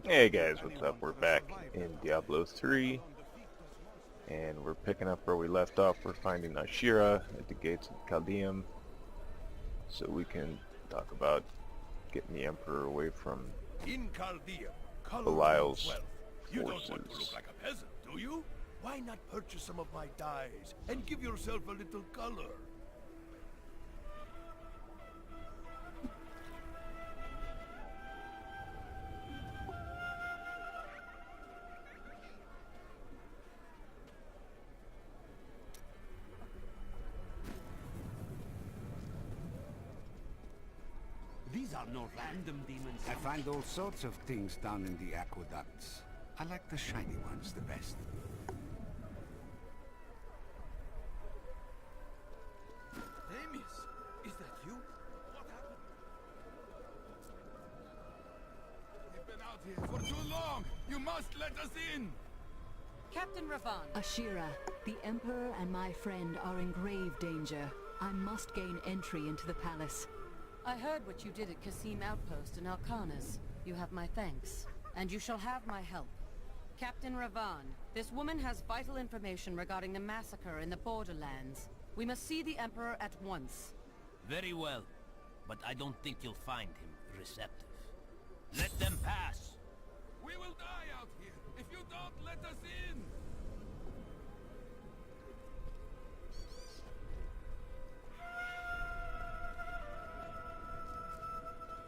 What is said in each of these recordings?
Hey guys, what's up? We're back in Diablo 3, and we're picking up where we left off. We're finding Ashira at the gates of Chaldeum, so we can talk about getting the Emperor away from Belial's You don't want to look forces. like a peasant, do you? Why not purchase some of my dyes and give yourself a little color? These are no random demons. I find all sorts of things down in the aqueducts. I like the shiny ones the best. Amius, is that you? What happened? We've been out here for too long. You must let us in. Captain Ravan. Ashira, the Emperor and my friend are in grave danger. I must gain entry into the palace. I heard what you did at Kasim Outpost in Alcanas. You have my thanks, and you shall have my help. Captain Ravan, this woman has vital information regarding the massacre in the borderlands. We must see the Emperor at once. Very well, but I don't think you'll find him receptive. Let them pass! We will die out here if you don't let us in.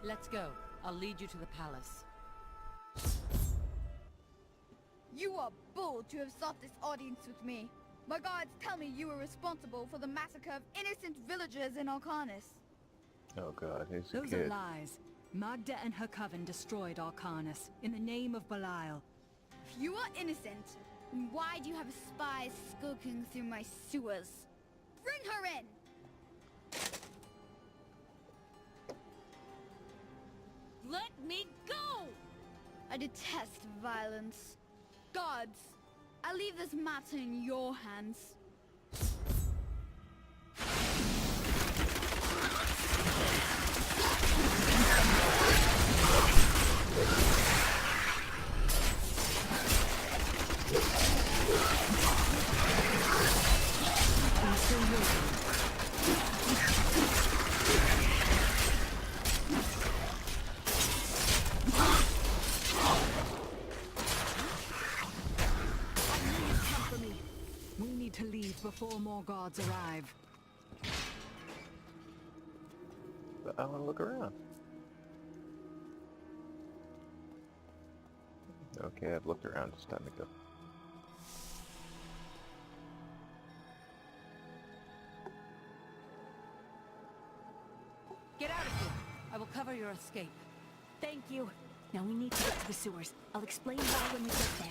Let's go. I'll lead you to the palace. You are bold to have sought this audience with me. My guards tell me you were responsible for the massacre of innocent villagers in Alcanis. Oh god, he's a Those are kid. lies. Magda and her coven destroyed Arcanus in the name of Belial. If you are innocent, then why do you have spies skulking through my sewers? Bring her in! Let me go! I detest violence. Gods, I leave this matter in your hands. We need to leave before more guards arrive. But I want to look around. Okay, I've looked around. It's time to go. Get out of here. I will cover your escape. Thank you. Now we need to get to the sewers. I'll explain why when we get there.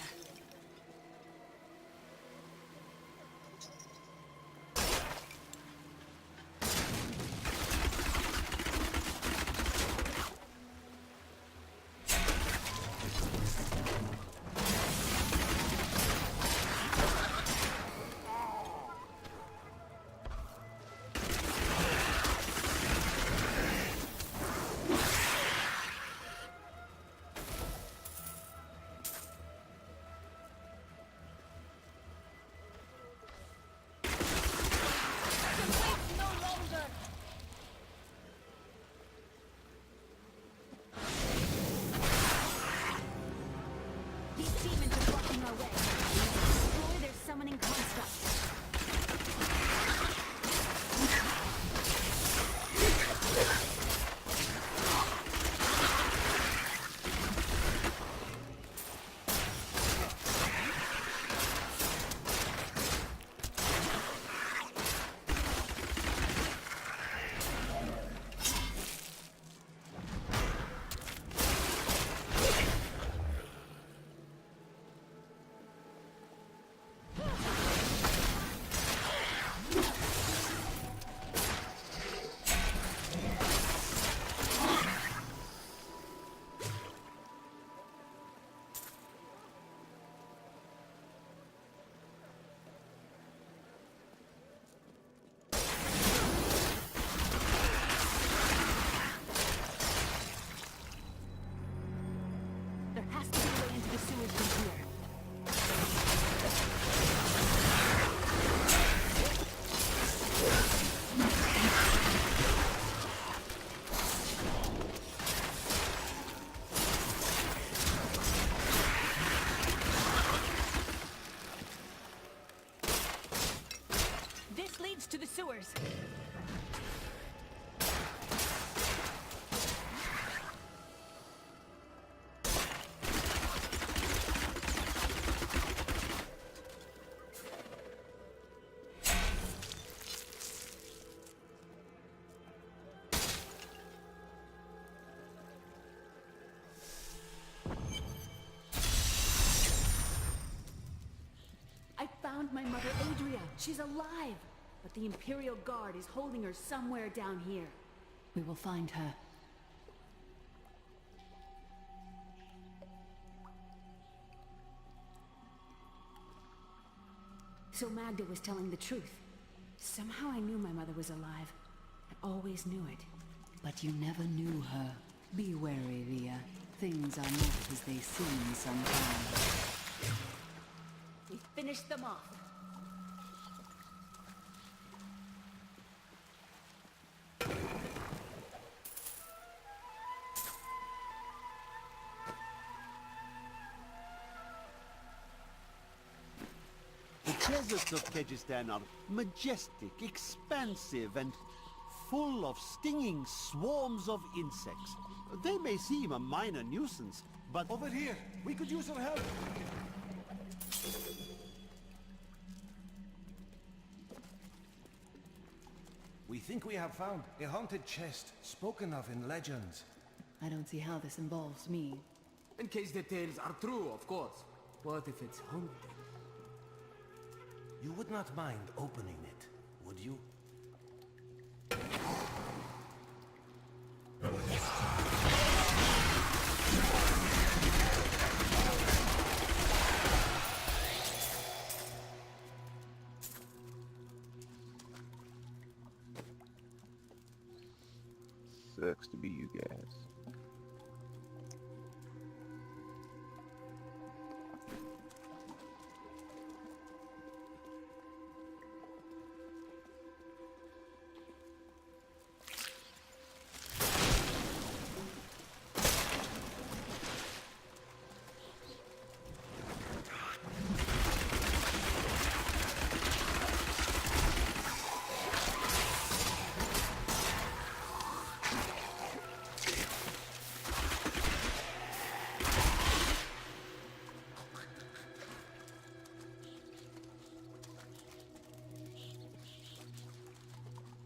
sewers. I found my mother, Adria. She's alive. But the Imperial Guard is holding her somewhere down here. We will find her. So Magda was telling the truth. Somehow I knew my mother was alive. I always knew it. But you never knew her. Be wary, Leah. Things are not as they seem sometimes. We finished them off. The deserts of Kyrgyzstan are majestic, expansive, and full of stinging swarms of insects. They may seem a minor nuisance, but... Over here! We could use your help! We think we have found a haunted chest spoken of in legends. I don't see how this involves me. In case the tales are true, of course. What if it's haunted? You would not mind opening it, would you? Sucks to be you guys.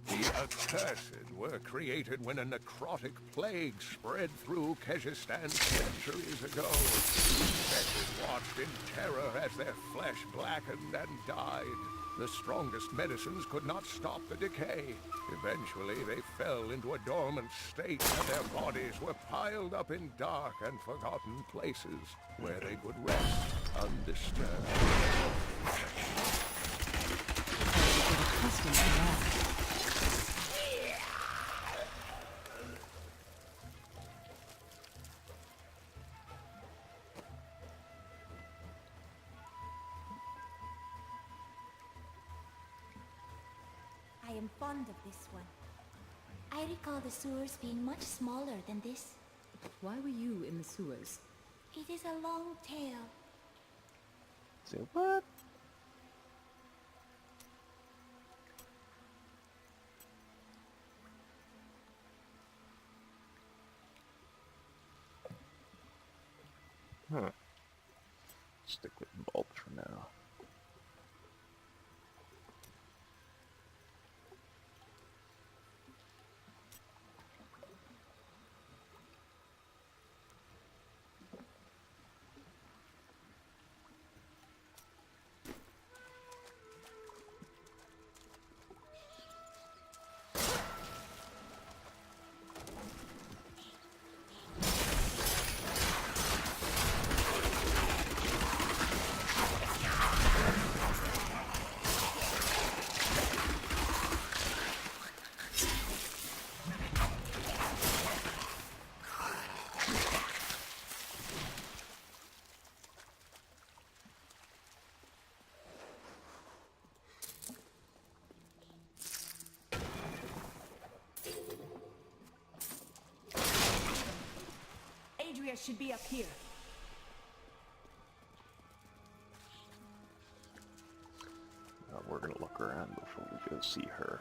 The accursed were created when a necrotic plague spread through Kyrgyzstan centuries ago. Infected watched in terror as their flesh blackened and died. The strongest medicines could not stop the decay. Eventually, they fell into a dormant state, and their bodies were piled up in dark and forgotten places where they could rest undisturbed. I am fond of this one. I recall the sewers being much smaller than this. Why were you in the sewers? It is a long tale. Say what? Huh. Stick with Bolt for now. Adria should be up here. We're gonna look around before we go see her.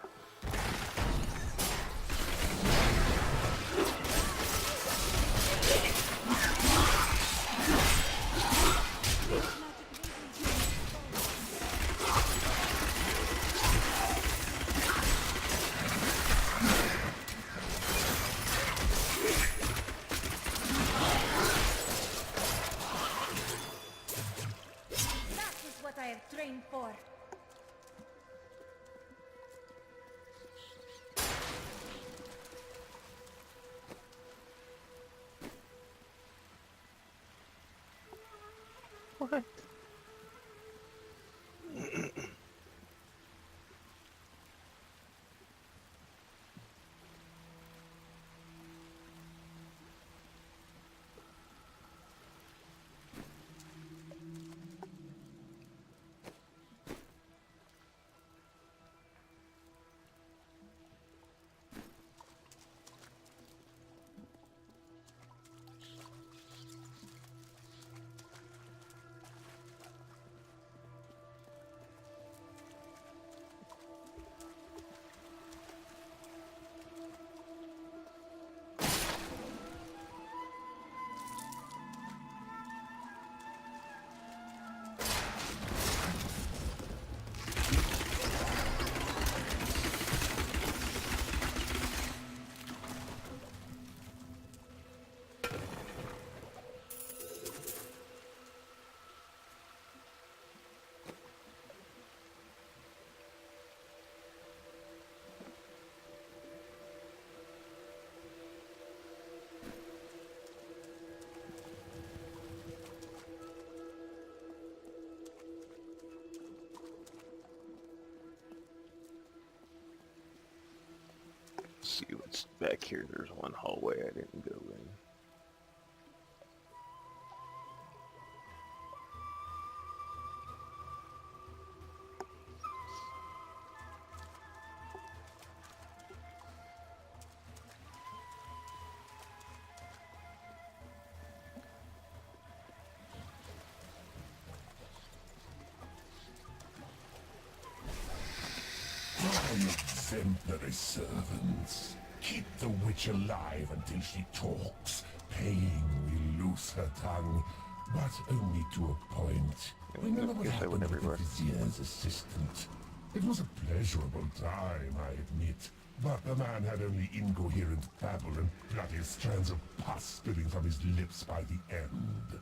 That is what I have trained for. What? See what's back here. There's one hallway I didn't go in. Exemplary servants. Keep the witch alive until she talks. Paying will loose her tongue, but only to a point. Remember what happened with the vizier's assistant? It was a pleasurable time, I admit. But the man had only incoherent babble and bloody strands of pus spilling from his lips by the end.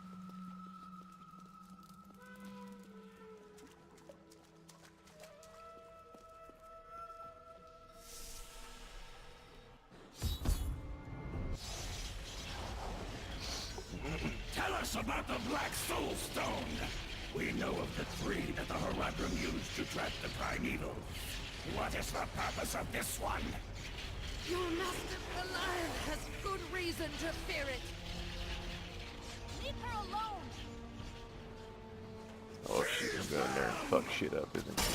Tell us about the Black Soulstone. We know of the three that the Horadrim used to trap the primeval. What is the purpose of this one? Your master Goliath has good reason to fear it. Leave her alone. Oh, she's gonna go in there and fuck shit up, isn't she?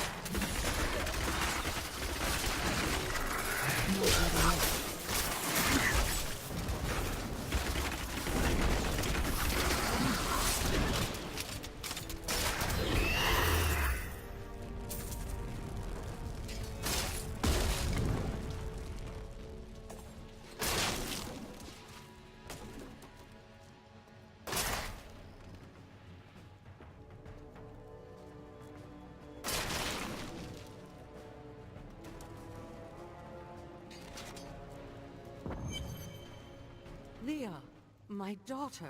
Leah, my daughter.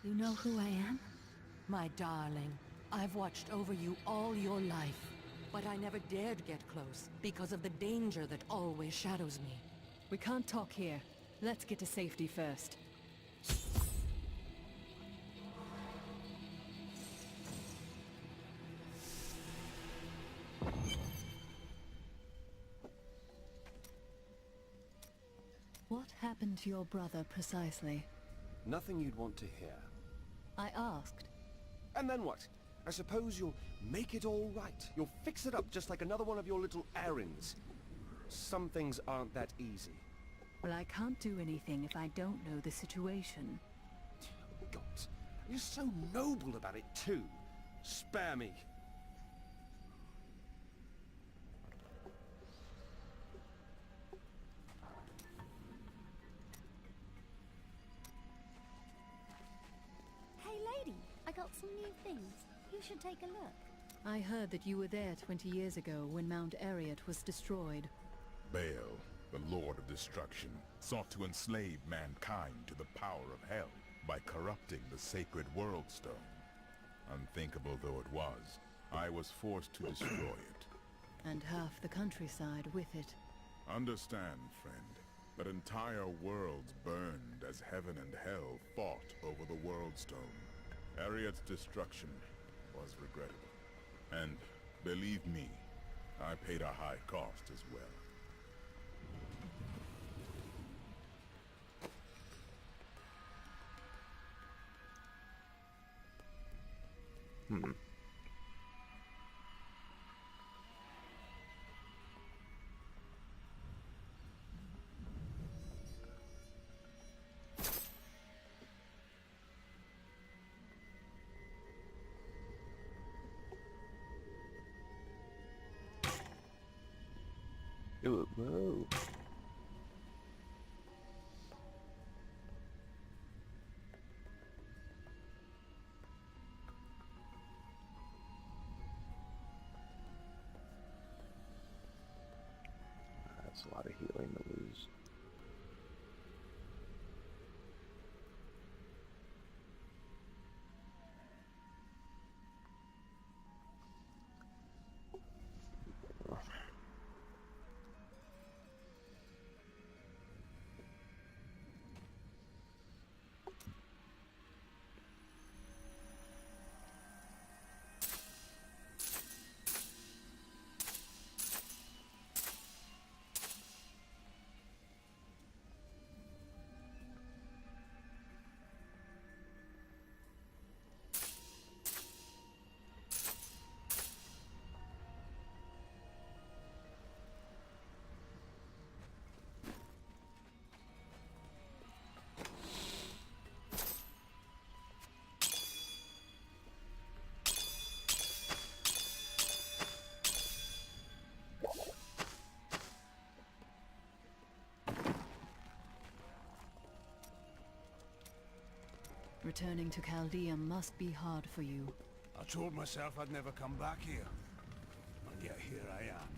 You know who I am? My darling, I've watched over you all your life, but I never dared get close because of the danger that always shadows me. We can't talk here. Let's get to safety first. What happened to your brother precisely? Nothing you'd want to hear. I asked. And then what? I suppose you'll make it all right. You'll fix it up just like another one of your little errands. Some things aren't that easy. Well, I can't do anything if I don't know the situation. God, you're so noble about it too. Spare me. got some new things. You should take a look. I heard that you were there 20 years ago when Mount Ariat was destroyed. Baal, the Lord of Destruction, sought to enslave mankind to the power of hell by corrupting the sacred World Stone. Unthinkable though it was, I was forced to destroy it. And half the countryside with it. Understand, friend, that entire worlds burned as heaven and hell fought over the World Stone. Ariat's destruction was regrettable. And, believe me, I paid a high cost as well. Ooh, whoa. That's a lot of healing to lose. Returning to Chaldea must be hard for you. I told myself I'd never come back here. And yet here I am.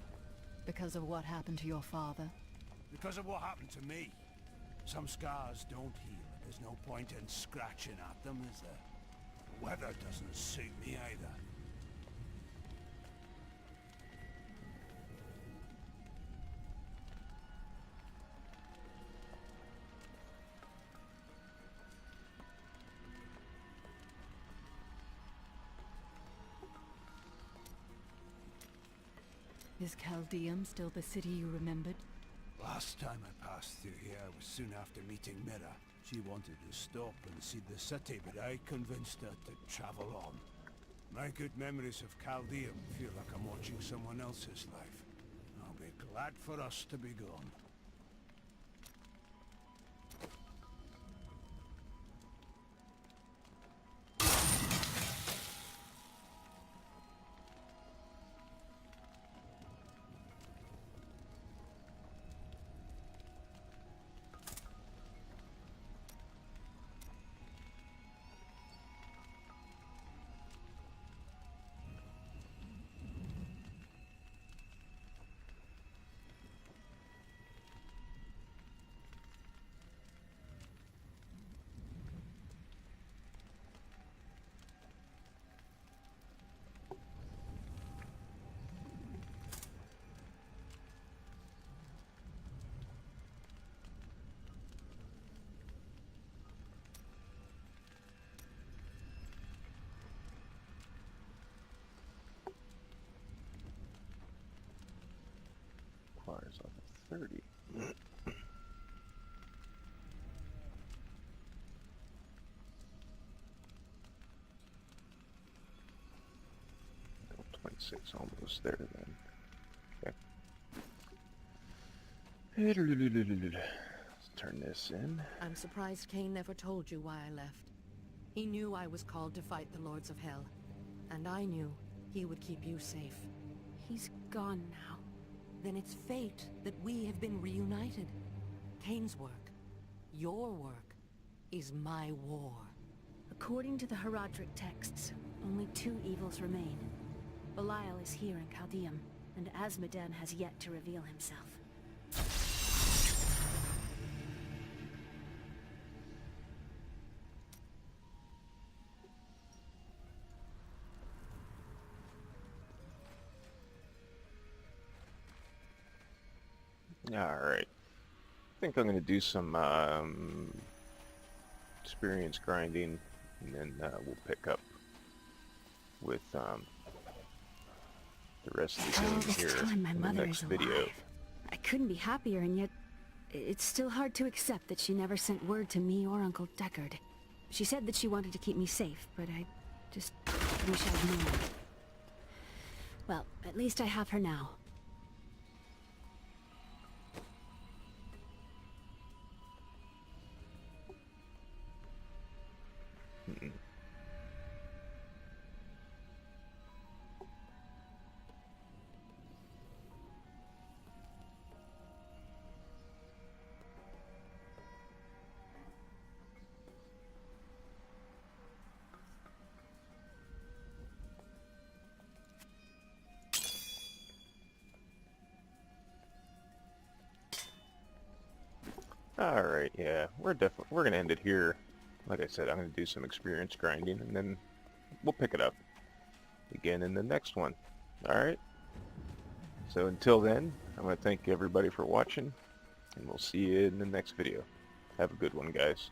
Because of what happened to your father? Because of what happened to me. Some scars don't heal. There's no point in scratching at them, is there? The weather doesn't suit me either. Is Caldeum still the city you remembered? Last time I passed through here was soon after meeting Mira. She wanted to stop and see the city, but I convinced her to travel on. My good memories of Caldeum feel like I'm watching someone else's life. I'll be glad for us to be gone. Requires level 30. Level 26, almost there then. Okay. Let's turn this in. I'm surprised Cain never told you why I left. He knew I was called to fight the Lords of Hell, and I knew he would keep you safe. He's gone now. Then it's fate that we have been reunited. Cain's work, your work, is my war. A According to the Herodric texts, only 2 evils remain. Belial is here in Chaldeum, and Asmodan has yet to reveal himself. Alright. I think I'm going to do some experience grinding, and then we'll pick up with the rest of the game here in the next video. I couldn't be happier, and yet it's still hard to accept that she never sent word to me or Uncle Deckard. She said that she wanted to keep me safe, but I just wish I'd known. Well, at least I have her now. Alright, yeah, we're gonna end it here. Like I said, I'm gonna do some experience grinding, and then we'll pick it up again in the next one. Alright? So until then, I'm gonna thank everybody for watching, and we'll see you in the next video. Have a good one, guys.